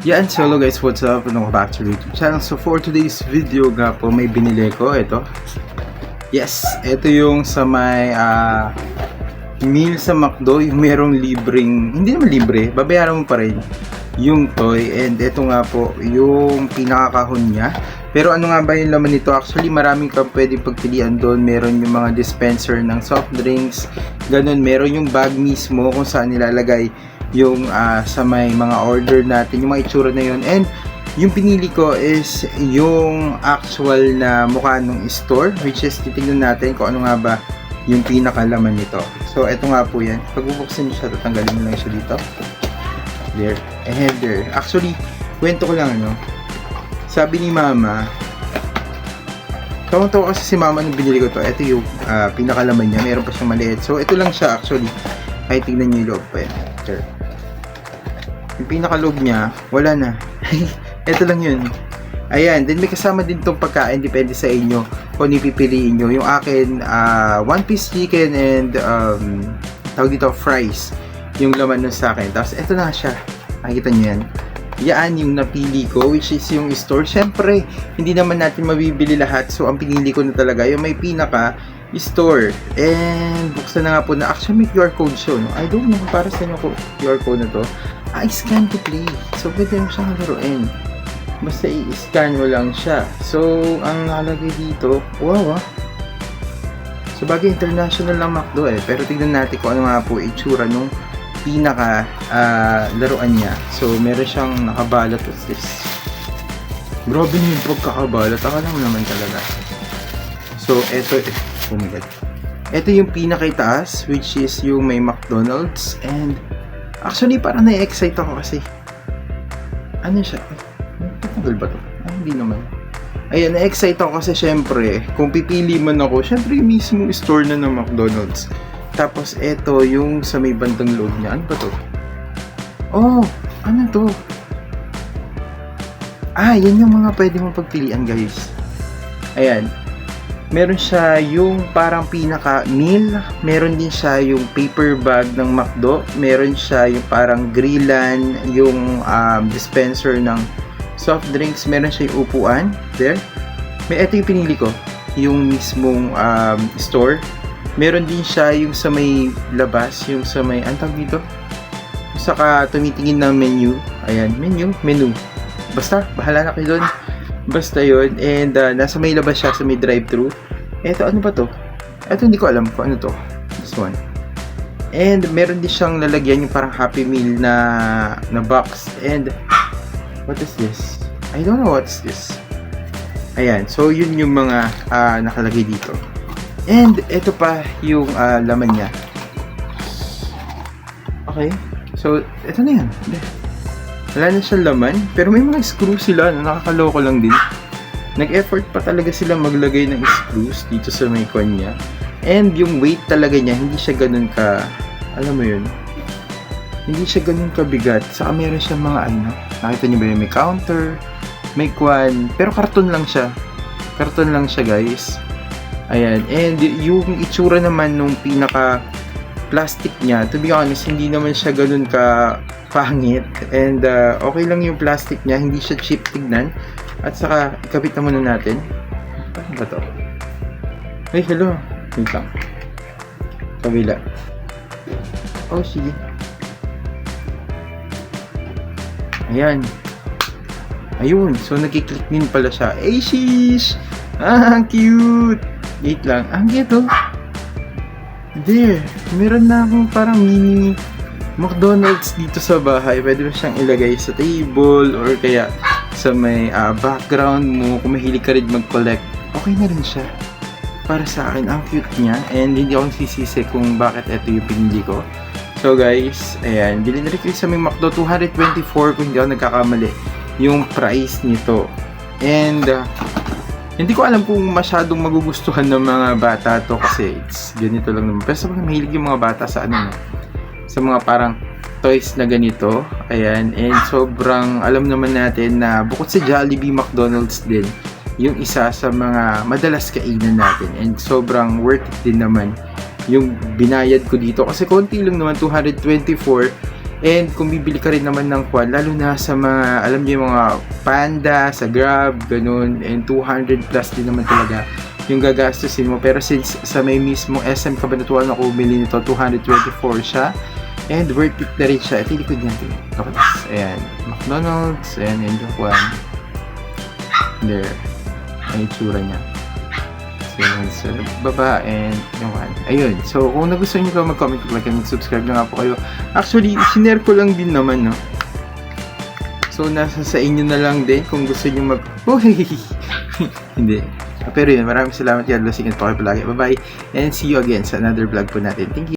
Yan, so hello guys, what's up? Welcome back to the YouTube channel. So for today's video nga po, may binili ko, ito. Yes, ito yung sa may meal sa McDo, yung merong libreng, hindi naman libre, babayaran mo pa rin yung toy. And ito nga po, yung pinakakahon niya. Pero ano nga ba yung laman nito? Actually, maraming kang pwede pagpilian doon. Meron yung mga dispenser ng soft drinks, ganun. Meron yung bag mismo kung saan nilalagay yung sa may mga order natin, yung mga itsura na yun. And yung pinili ko is yung actual na mukha ng store, which is titignan natin kung ano nga ba yung pinakalaman nito. So eto nga po yan, pag bubuksan nyo siya, tatanggalin mo lang siya dito, there and there. Actually, kwento ko lang, ano, sabi ni mama, tawa-tawa kasi si mama nung binili ko to. Ito yung pinakalaman niya, meron pa siyang maliit. So ito lang siya actually, kahit tignan nyo yung loob pa yan. Sure. Yung pinakaloob niya, wala na. Ito lang yun. Ayan, then may kasama din tong pagkain, depende sa inyo kung ipipiliin nyo. Yung akin, one piece chicken and tawag dito, fries. Yung laman nun sa akin. Tapos ito na siya. Nakikita nyo yan. Yan yung napili ko, which is yung store. Siyempre, hindi naman natin mabibili lahat. So, ang pinili ko na talaga, yung may pinaka store. And buksan na nga po na, actually may QR code siya, no? I don't know para sa inyo ko QR code na to. Scan to play. So, pwede mo siyang laruin. Basta i-scan mo lang siya. So, ang nakalagay dito, wow So, bagay international lang McDo pero tignan natin kung ano nga po itsura nung pinaka laruan niya. So, meron siyang nakabalot. What's this? Grabe na yung pagkakabalot. Akala mo naman talaga. So, eto, oh my god. Ito yung pinaka-itaas, which is yung may McDonald's. And actually, parang na-excite ako kasi ano siya? Patanggal ba to? Hindi naman. Ayan, na-excite ako kasi syempre, kung pipili man ako, syempre yung mismo store na ng McDonald's. Tapos ito yung sa may bandang loob niya. Ano ba to? Oh, ano to? Yan yung mga pwede mong pagpilian, guys. Ayan. Meron siya yung parang pinaka meal, meron din siya yung paper bag ng McDo, meron siya yung parang grillan, yung dispenser ng soft drinks, meron siya yung upuan, there. Ito yung pinili ko, yung mismong store. Meron din siya yung sa may labas, yung sa may, ang tawag dito? Saka tumitingin ng menu, ayan, menu. Basta, bahala na kayo doon. Basta yun, and nasa may labas siya, sa may drive-thru. Eto, ano ba to? Eto, hindi ko alam kung ano to. This one. And meron din siyang lalagyan yung parang Happy Meal na box. And what is this? I don't know what's this. Ayan, so yun yung mga nakalagay dito. And eto pa yung laman niya. Okay, so eto na yan. Wala na siyang laman, pero may mga screw sila na nakakaloko lang din. Nag-effort pa talaga sila maglagay ng screws dito sa may kanya. And yung weight talaga niya, hindi siya ganun ka, alam mo yun, hindi siya ganun kabigat. Saka meron siyang mga ano, nakita niyo ba yun, may counter, may kwan, pero karton lang siya. Karton lang siya, guys. Ayan, and yung itsura naman nung pinaka plastic niya, to be honest, hindi naman siya ganun ka pangit. And okay lang yung plastic niya, hindi siya cheap tignan. At saka, ikabit na muna natin. Paano ba to? Ay, hello. Wait lang. Kabila. Oh, sige. Ayan. Ayun. So, nagkiklik din pala siya. Ay, sheesh! Ang cute! Wait lang. Ang cute, oh. There. Meron na akong parang mini McDonald's dito sa bahay. Pwede mo siyang ilagay sa table or kaya sa may background mo. Kung mahilig ka rin mag-collect, okay na rin siya. Para sa akin, ang cute niya. And hindi ako sisisi kung bakit ito yung pinili ko. So guys, ayan. Bilhin na rin kayo sa may McDo. 224 kung hindi ako nagkakamali yung price nito. And hindi ko alam kung masyadong magugustuhan ng mga bata to kasi it's ganito lang naman. Pero sa mga mahilig yung mga bata sa ano, sa mga parang toys na ganito. Ayan, and sobrang alam naman natin na bukod sa Jollibee, McDonald's din yung isa sa mga madalas kainan natin. And sobrang worth it din naman yung binayad ko dito. Kasi konti lang naman, 224. And kung bibili ka rin naman ng kwan, lalo na sa mga, alam niyo yung mga Panda, sa Grab, ganun, and 200 plus din naman talaga yung gagastusin mo. Pero since sa may mismong SM Cabanatuan ako bumili nito, 224 siya. And worth it na rin siya. Ito yung likod niya. Tapos, ayan, McDonald's, ayan, and yung kwan. There. Ang itsura niya. Sa baba and yung one. Ayun. So, kung nagustuhan nyo ka mag-comment, like and subscribe na nga po kayo. Actually, sinare ko lang din naman, no? So, nasa sa inyo na lang din kung gusto nyo mag... Hindi. Pero yun, maraming salamat. God bless. Ingat po kayo palagi. Bye-bye. And see you again sa another vlog po natin. Thank you.